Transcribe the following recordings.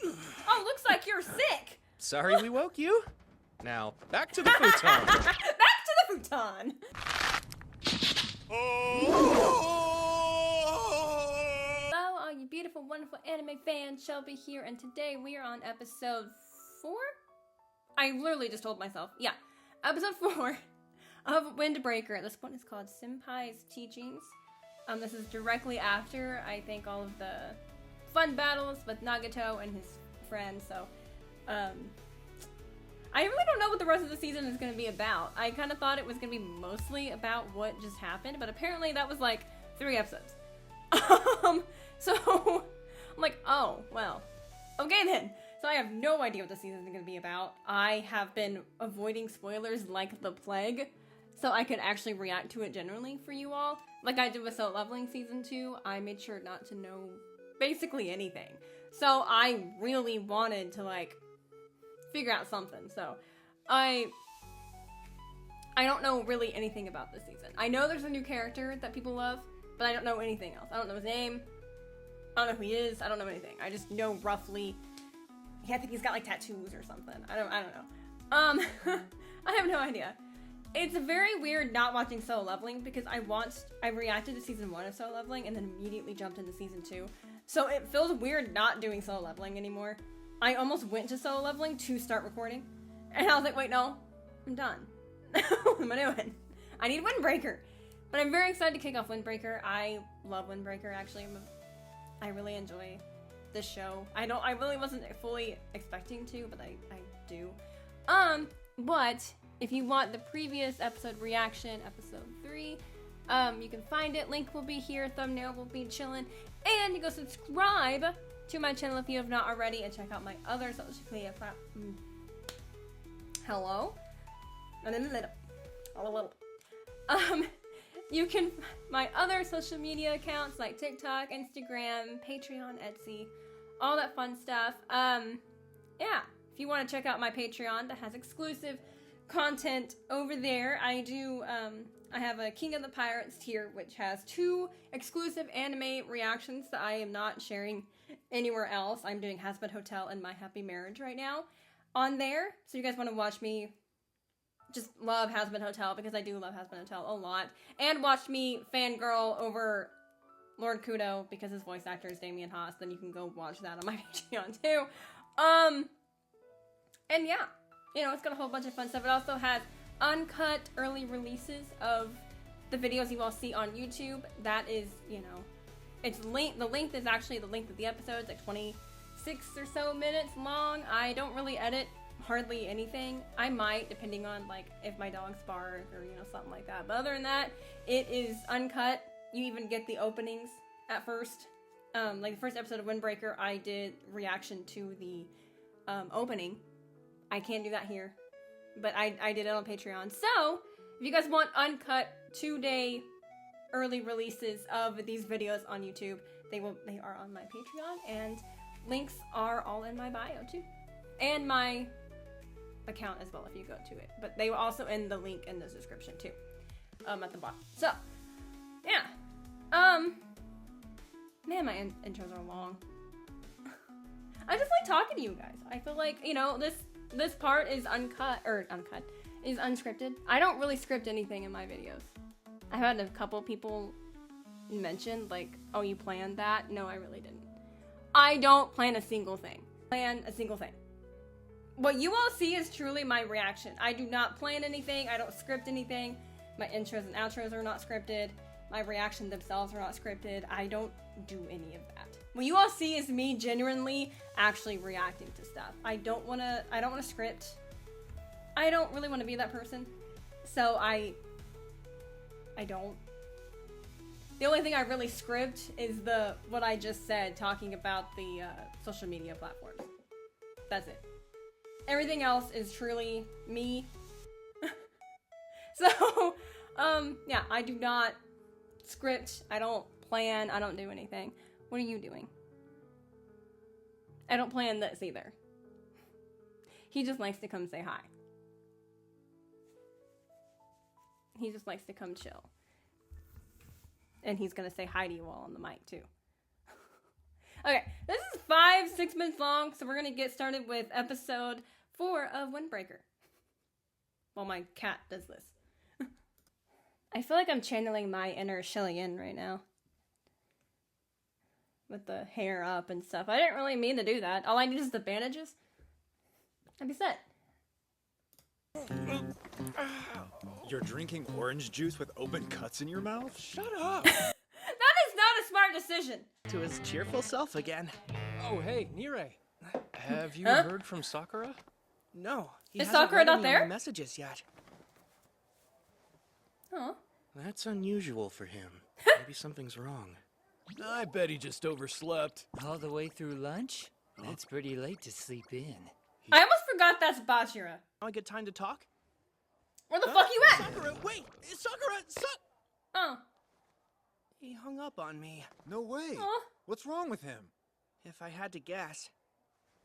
Oh, looks like you're sick. Sorry we woke you. Now, back to the futon. Back to the futon. Hello, all you beautiful, wonderful anime fans. Shelby here, and today we are on episode 4? I literally just told myself. Yeah, episode 4 of Windbreaker. This one is called Senpai's Teachings. This is directly after, I think, all of the fun battles with Nagato and his friends, so, I really don't know what the rest of the season is going to be about. I kind of thought it was going to be mostly about what just happened, but apparently that was like 3 episodes. So, I'm like, oh, well, okay then. So I have no idea what the season is going to be about. I have been avoiding spoilers like the plague, so I could actually react to it generally for you all. Like I did with Solo Leveling Season 2, I made sure not to know basically anything. So I really wanted to, like, figure out something. So I don't know really anything about this season. I know there's a new character that people love, but I don't know anything else. I don't know his name. I don't know who he is. I don't know anything. I just know roughly. Yeah, I think he's got like tattoos or something. I don't know. I have no idea. It's very weird not watching Solo Leveling because I reacted to season 1 of Solo Leveling and then immediately jumped into season 2. So it feels weird not doing Solo Leveling anymore. I almost went to Solo Leveling to start recording, and I was like, wait, no, I'm done. What am I doing? I need Windbreaker. But I'm very excited to kick off Windbreaker. I love Windbreaker, actually. I really enjoy this show. I really wasn't fully expecting to, but I do. But if you want the previous episode reaction, episode 3, you can find it. Link will be here. Thumbnail will be chilling. And you go subscribe to my channel if you have not already, and check out my other social media platforms. Hello? A little. You can, my other social media accounts like TikTok, Instagram, Patreon, Etsy, all that fun stuff. Yeah, if you want to check out my Patreon that has exclusive content over there, I have a King of the Pirates tier, which has 2 exclusive anime reactions that I am not sharing anywhere else. I'm doing Hazbin Hotel and My Happy Marriage right now on there. So you guys want to watch me just love Hazbin Hotel, because I do love Hazbin Hotel a lot. And watch me fangirl over Lord Kudo because his voice actor is Damien Haas. Then you can go watch that on my Patreon too. And yeah, you know, it's got a whole bunch of fun stuff. It also has uncut early releases of the videos you all see on YouTube. That is, you know, it's the length is actually the length of the episodes, like 26 or so minutes long. I don't really edit hardly anything. I might, depending on like if my dogs bark or, you know, something like that. But other than that, it is uncut. You even get the openings at first. Like the first episode of Windbreaker, I did reaction to the opening. I can't do that here, but I did it on Patreon. So if you guys want uncut 2-day early releases of these videos on YouTube, they are on my Patreon, and links are all in my bio too, and my account as well if you go to it. But they will also in the link in the description too, at the bottom. So yeah, man, my intros are long. I just like talking to you guys. I feel like, you know, this part is is unscripted. I don't really script anything in my videos. I've had a couple people mention, like, oh, you planned that? No, I really didn't. I don't plan a single thing. What you all see is truly my reaction. I do not plan anything. I don't script anything. My intros and outros are not scripted. My reactions themselves are not scripted. I don't do any of that. What you all see is me genuinely actually reacting to stuff. I don't want to script. I don't really want to be that person. So I don't. The only thing I really script is what I just said, talking about the social media platforms. That's it. Everything else is truly me. So, yeah, I do not script. I don't plan. I don't do anything. What are you doing? I don't plan this either. He just likes to come say hi. He just likes to come chill. And he's gonna say hi to you all on the mic too. Okay, this is 5-6 minutes long, so we're gonna get started with episode 4 of Windbreaker. Well, my cat does this. I feel like I'm channeling my inner Shelly right now. With the hair up and stuff. I didn't really mean to do that. All I need is the bandages. I'd be set. You're drinking orange juice with open cuts in your mouth? Shut up! That is not a smart decision. To his cheerful self again. Oh, hey, Nire. Have you heard from Sakura? No, he Is hasn't Sakura read not any of there? my messages yet. Oh. That's unusual for him. Maybe something's wrong. I bet he just overslept. All the way through lunch? That's pretty late to sleep in. I almost forgot that's Bachira. Now a good time to talk? Where the fuck you at? Sakura, wait! Sakura! Oh. He hung up on me. No way. Aw. What's wrong with him? If I had to guess,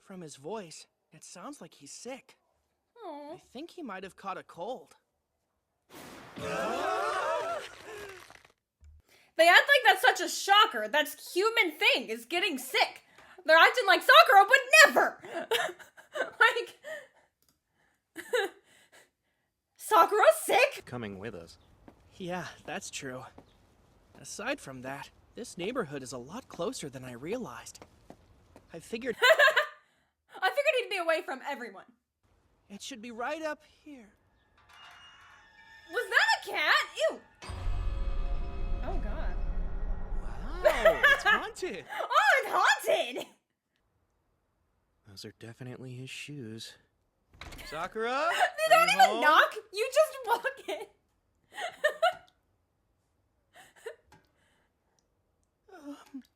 from his voice, it sounds like he's sick. Oh. I think he might have caught a cold. They act like that's such a shocker. That's a human thing, is getting sick. They're acting like Sakura would never. Like, Sakura's sick? Coming with us. Yeah, that's true. Aside from that, this neighborhood is a lot closer than I realized. I figured I figured he'd be away from everyone. it should be right up here. Was that a cat? Ew. Oh god. Wow, it's haunted. Oh, it's haunted! Those are definitely his shoes. Sakura? You don't even knock. You just walk in.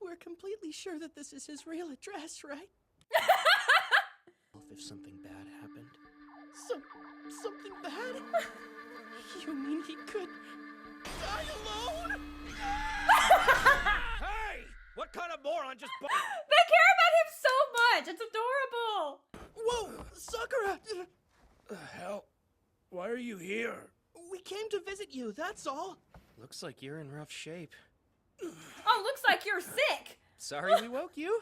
We're completely sure that this is his real address, right? If something bad happened. Something bad? You mean he could die alone? Hey! What kind of moron just They care about him so much. It's adorable. Whoa, Sakura! the hell? Why are you here? We came to visit you, that's all. Looks like you're in rough shape. Oh, looks like you're sick. Sorry we woke you.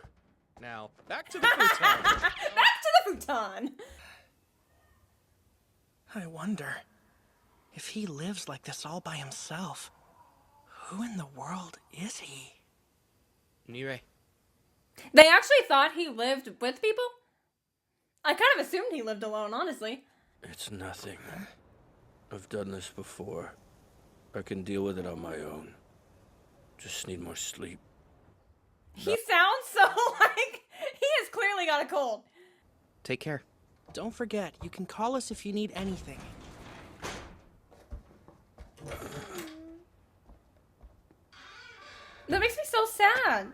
Now, back to the futon. Back to the futon. I wonder if he lives like this all by himself. Who in the world is he? Nire. They actually thought he lived with people? I kind of assumed he lived alone, honestly. It's nothing. I've done this before. I can deal with it on my own. Just need more sleep. He sounds so like he has clearly got a cold. Take care. Don't forget, you can call us if you need anything. That makes me so sad.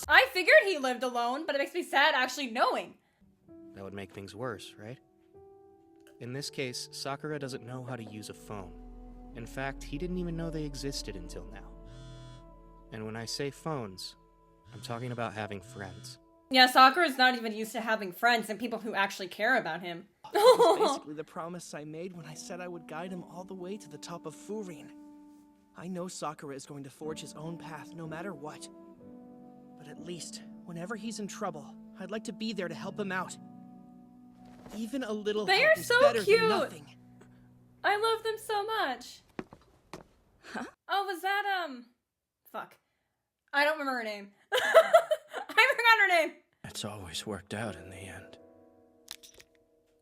I figured he lived alone, but it makes me sad actually knowing. That would make things worse, right? In this case, Sakura doesn't know how to use a phone. In fact, he didn't even know they existed until now. And when I say phones, I'm talking about having friends. Yeah, Sakura's not even used to having friends and people who actually care about him. It's basically the promise I made when I said I would guide him all the way to the top of Furin. I know Sakura is going to forge his own path no matter what. But at least, whenever he's in trouble, I'd like to be there to help him out. Even a little They help are is so better cute. than nothing. I love them so much. Huh? Oh, was that, fuck. I don't remember her name. I forgot her name. It's always worked out in the end.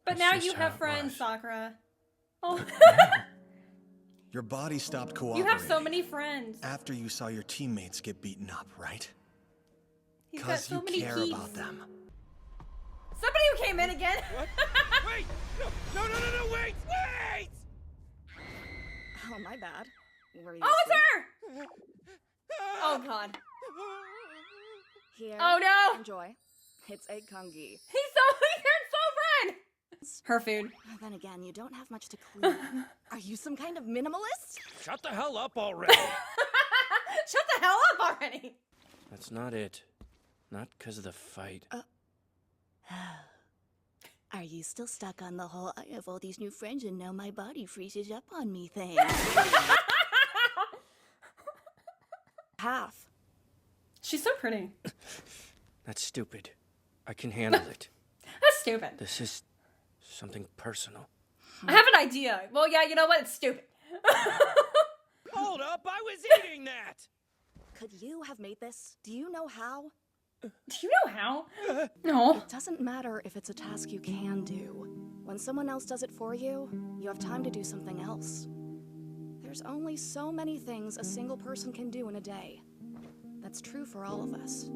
But That's now just you how have it friends, was. Sakura. Oh. Your body stopped You cooperating. have so many friends. After you saw your teammates get beaten up, right? He's got Because so you many care keys. about them. Somebody who came in again. What? Wait! No, wait! Wait! Oh, my bad. Were you Oh, it's asleep? her! Oh, God. Here. Oh, no! Enjoy. It's egg congee. He's so red! Her food. Then again, you don't have much to clean. Are you some kind of minimalist? Shut the hell up already! Shut the hell up already! That's not it. Not because of the fight. Are you still stuck on the whole I have all these new friends and now my body freezes up on me thing? Half. She's so pretty. That's stupid. I can handle it. That's stupid. This is something personal. I have an idea. Well, yeah, you know what? It's stupid. Hold up, I was eating that! Could you have made this? Do you know how? Do you know how? No. It doesn't matter if it's a task you can do. When someone else does it for you, you have time to do something else. There's only so many things a single person can do in a day. That's true for all of us.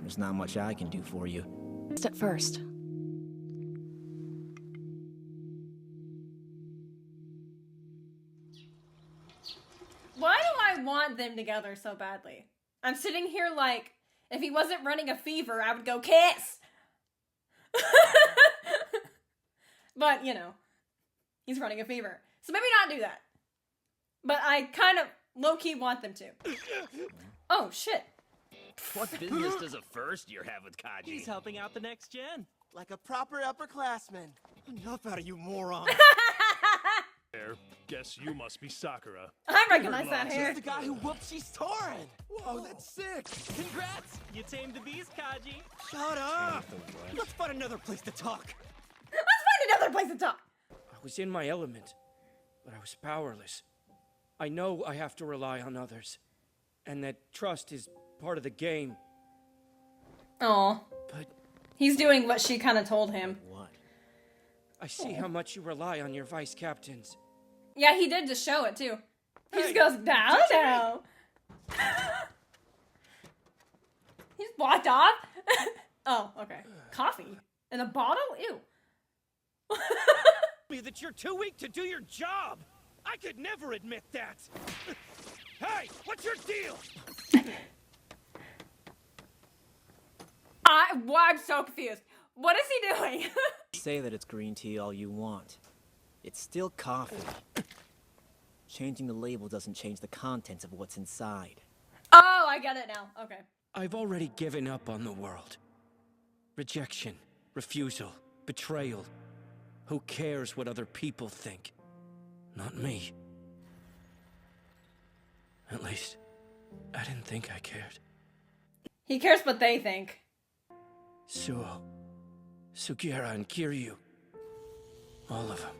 There's not much I can do for you. Just at first. Why do I want them together so badly? I'm sitting here like, if he wasn't running a fever, I would go kiss. But, you know, he's running a fever. So maybe not do that. But I kind of low-key want them to. Oh, shit. What business does a first year have with Kaji? He's helping out the next gen. Like a proper upperclassman. Enough out of you, moron. There. Guess you must be Sakura. I recognize that hair. She's the guy who whooped Torin. Whoa, that's sick. Congrats. You tamed the beast, Kaji. Shut up. Let's find another place to talk. Let's find another place to talk. I was in my element, but I was powerless. I know I have to rely on others, and that trust is part of the game. Aw. But he's doing what she kind of told him. What? I see how much you rely on your vice captains. Yeah, he did just show it, too. He just goes, no. He just walked off. Oh, okay. Coffee? In a bottle? Ew. Me that you're too weak to do your job. I could never admit that. Hey, what's your deal? I'm so confused. What is he doing? Say that it's green tea all you want. It's still coffee. Changing the label doesn't change the contents of what's inside. Oh, I get it now. Okay. I've already given up on the world. Rejection, refusal, betrayal. Who cares what other people think? Not me. At least, I didn't think I cared. He cares what they think. Suo, Sugiura, and Kiryu. All of them.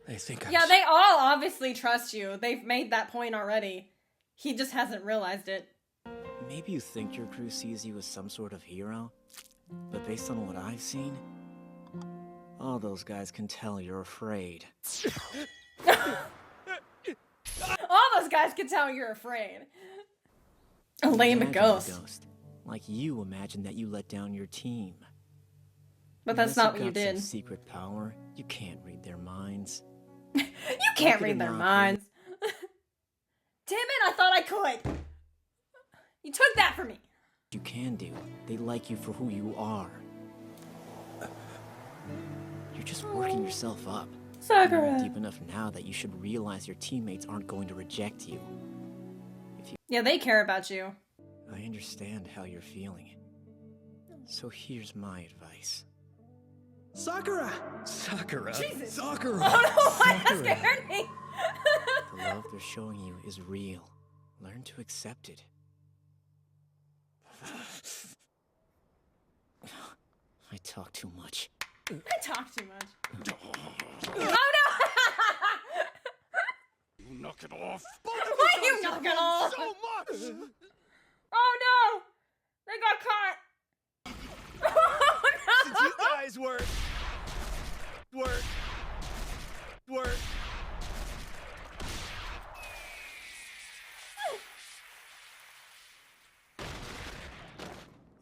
They think I'm... Yeah, they all obviously trust you. They've made that point already. He just hasn't realized it. Maybe you think your crew sees you as some sort of hero, but based on what I've seen, all those guys can tell you're afraid. All those guys can tell you're afraid. A lame Imagine ghost. Like you imagine that you let down your team. But that's Unless not what you got some did. Secret power, you can't read their minds. You can't Look at read their him out, minds. Damn it, I thought I could. You took that from me. You can do. They like you for who you are. You're just working yourself up. Sakura. You're deep enough now that you should realize your teammates aren't going to reject you. Yeah, they care about you. I understand how you're feeling. So here's my advice. Sakura! Sakura? Jesus. Sakura! Oh no, why that Sakura. scared me? The love they're showing you is real. Learn to accept it. I talk too much. I talk too much. Oh no! You knock it off. Why you knock it off? So much. Oh no! They got caught. Oh Since no! you guys were...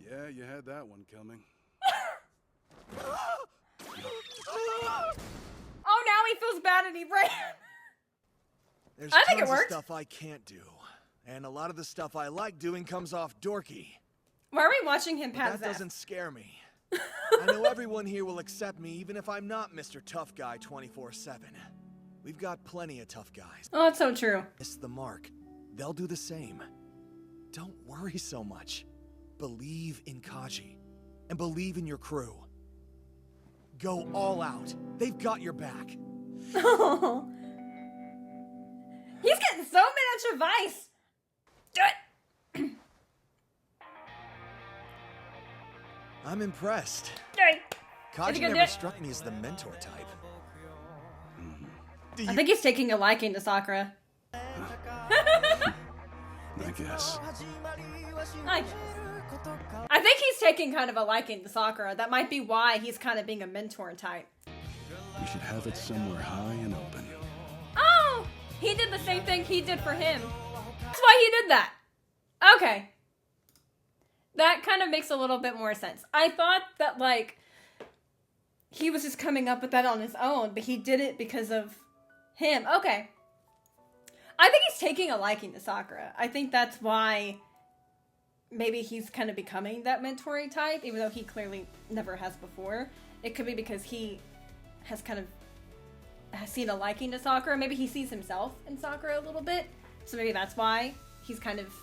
Yeah, you had that one coming. Oh, now he feels bad and he ran. There's I think it tons of worked. stuff I can't do. And a lot of the stuff I like doing comes off dorky. Why are we watching him But pass that that? doesn't scare me. I know everyone here will accept me even if I'm not Mr. Tough Guy 24/7. We've got plenty of tough guys. Oh, it's so true. It's the mark. They'll do the same. Don't worry so much. Believe in Kaji. And believe in your crew. Go all out. They've got your back. He's getting so much advice. Do it. I'm impressed. Okay. Kaji never struck me as the mentor type. I think he's taking a liking to Sakura. I guess. I think he's taking kind of a liking to Sakura. That might be why he's kind of being a mentor type. We should have it somewhere high and open. Oh! He did the same thing he did for him. That's why he did that. Okay. That kind of makes a little bit more sense. I thought that, like, he was just coming up with that on his own, but he did it because of him. Okay. I think he's taking a liking to Sakura. I think that's why maybe he's kind of becoming that mentoring type, even though he clearly never has before. It could be because he has kind of seen a liking to Sakura. Maybe he sees himself in Sakura a little bit. So maybe that's why he's kind of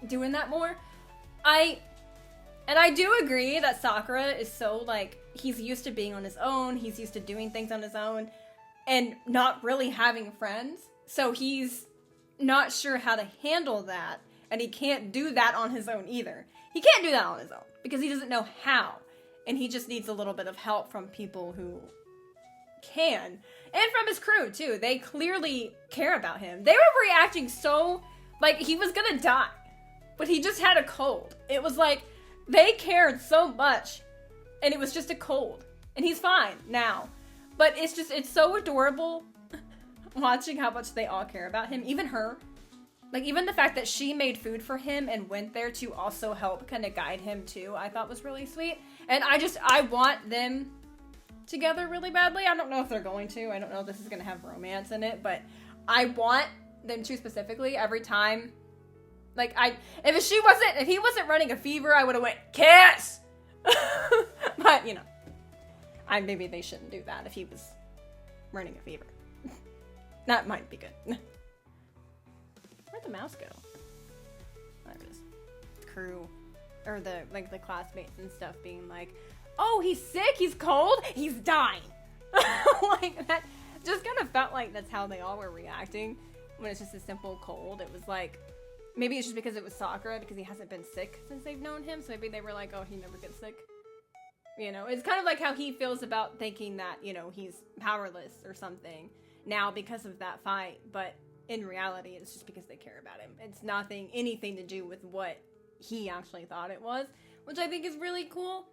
doing that more. I do agree that Sakura is so, like, he's used to being on his own. He's used to doing things on his own and not really having friends. So he's not sure how to handle that. And he can't do that on his own either. He can't do that on his own because he doesn't know how. And he just needs a little bit of help from people who can. And from his crew, too. They clearly care about him. They were reacting so, like, he was gonna die. But he just had a cold. It was like, they cared so much. And it was just a cold. And he's fine now. But it's so adorable watching how much they all care about him. Even her. Like, even the fact that she made food for him and went there to also help kind of guide him, too, I thought was really sweet. And I want them together really badly. I don't know if they're going to. I don't know if this is going to have romance in it. But I want them to specifically every time. Like, if he wasn't running a fever, I would have went, kiss! But, you know. Maybe they shouldn't do that if he was running a fever. That might be good. Where'd the mouse go? There it is. Crew. Or the classmates and stuff being like, oh, he's sick, he's cold, he's dying. Like, that just kind of felt like that's how they all were reacting when it's just a simple cold. It was like, maybe it's just because it was Sakura, because he hasn't been sick since they've known him, so maybe they were like, oh, he never gets sick. You know, it's kind of like how he feels about thinking that, you know, he's powerless or something now because of that fight, but in reality, it's just because they care about him. It's anything to do with what he actually thought it was, which I think is really cool.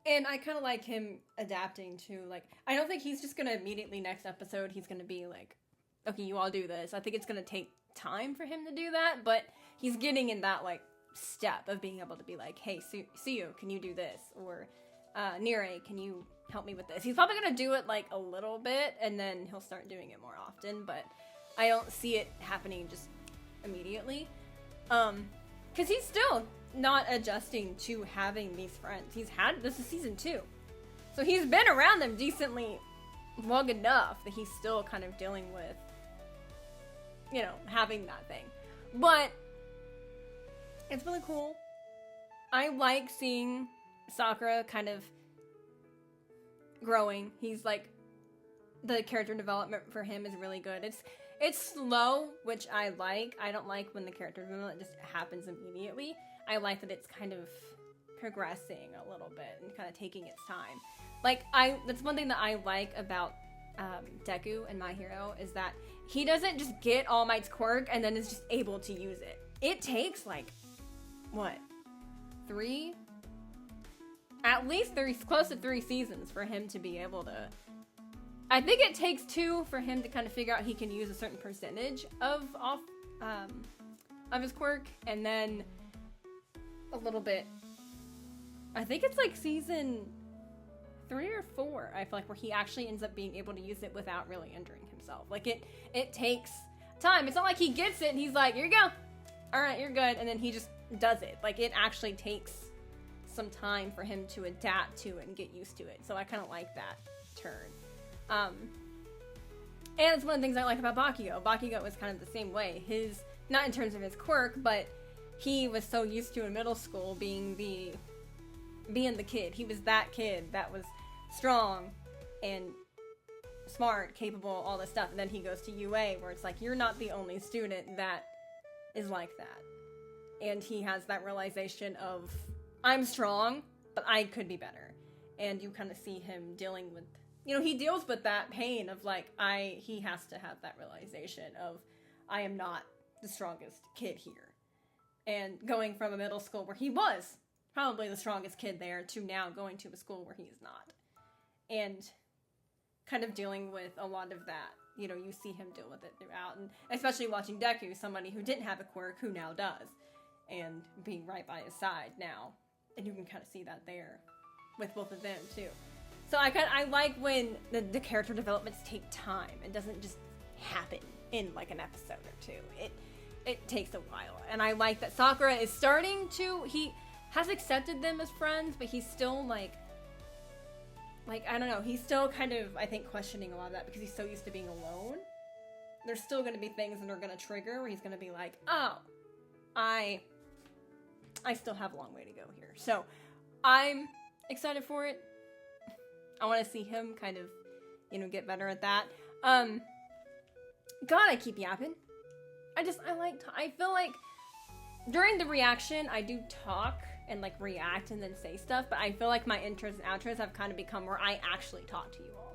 And I kind of like him adapting to, like, I don't think he's just going to immediately next episode, he's going to be like, okay, you all do this. I think it's going to take time for him to do that, but he's getting in that, like, step of being able to be like, hey, Siu, can you do this? Or, Nire, can you help me with this? He's probably going to do it, like, a little bit, and then he'll start doing it more often, but I don't see it happening just immediately. Because he's still not adjusting to having these friends. This is season 2. So he's been around them decently long enough that he's still kind of dealing with, you know, having that thing. But it's really cool. I like seeing Sakura kind of growing. He's like, the character development for him is really good. It's slow, which I like. I don't like when the character development just happens immediately. I like that it's kind of progressing a little bit and kind of taking its time. Like, that's one thing that I like about Deku and My Hero is that he doesn't just get All Might's quirk and then is just able to use it. It takes, like, what? 3? At least close to 3 seasons for him to be able to... I think it takes 2 for him to kind of figure out he can use a certain percentage of his quirk, and then a little bit. I think it's like season 3 or 4, I feel like, where he actually ends up being able to use it without really injuring himself. Like, it takes time. It's not like he gets it and he's like, here you go. All right, you're good. And then he just does it. Like, it actually takes some time for him to adapt to it and get used to it. So I kind of like that turn. And it's one of the things I like about Bakugo. Bakugo was kind of the same way. Not in terms of his quirk, but he was so used to in middle school being the kid. He was that kid that was strong and smart, capable, all this stuff. And then he goes to UA, where it's like, you're not the only student that is like that. And he has that realization of I'm strong, but I could be better. And you kind of see him dealing with, you know, he deals with that pain of like, he has to have that realization of, I am not the strongest kid here. And going from a middle school where he was probably the strongest kid there to now going to a school where he's not. And kind of dealing with a lot of that. You know, you see him deal with it throughout. And especially watching Deku, somebody who didn't have a quirk, who now does. And being right by his side now. And you can kind of see that there with both of them, too. So I like when the character developments take time. It doesn't just happen in, like, an episode or two. It takes a while. And I like that Sakura is starting to... He has accepted them as friends, but he's still, like, I don't know. He's still kind of, I think, questioning a lot of that because he's so used to being alone. There's still going to be things that are going to trigger where he's going to be like, oh, I still have a long way to go here. So, I'm excited for it. I want to see him kind of, you know, get better at that. God, I keep yapping. I feel like during the reaction, I do talk and like react and then say stuff, but I feel like my intros and outros have kind of become where I actually talk to you all.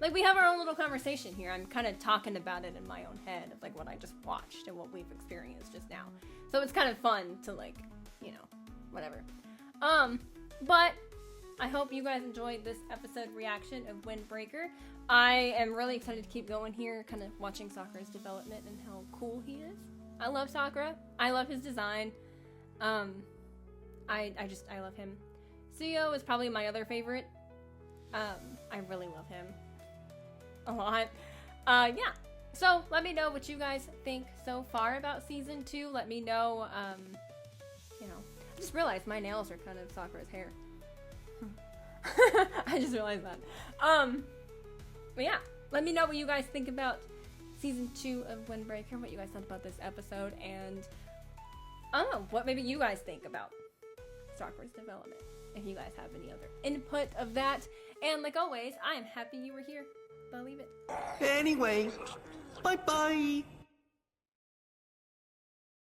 Like, we have our own little conversation here. I'm kind of talking about it in my own head of like what I just watched and what we've experienced just now. So it's kind of fun to like, you know, whatever. But I hope you guys enjoyed this episode reaction of Windbreaker. I am really excited to keep going here, kind of watching Sakura's development and how cool he is. I love Sakura. I love his design. I love him. Suyo is probably my other favorite. I really love him a lot. Yeah. So let me know what you guys think so far about season 2. Let me know, you know, I just realized my nails are kind of Sakura's hair. I just realized that. But yeah, let me know what you guys think about season 2 of Windbreaker, what you guys thought about this episode, and I don't know, what maybe you guys think about Sakura's development, if you guys have any other input of that. And like always, I am happy you were here. Believe it. Anyway, bye-bye.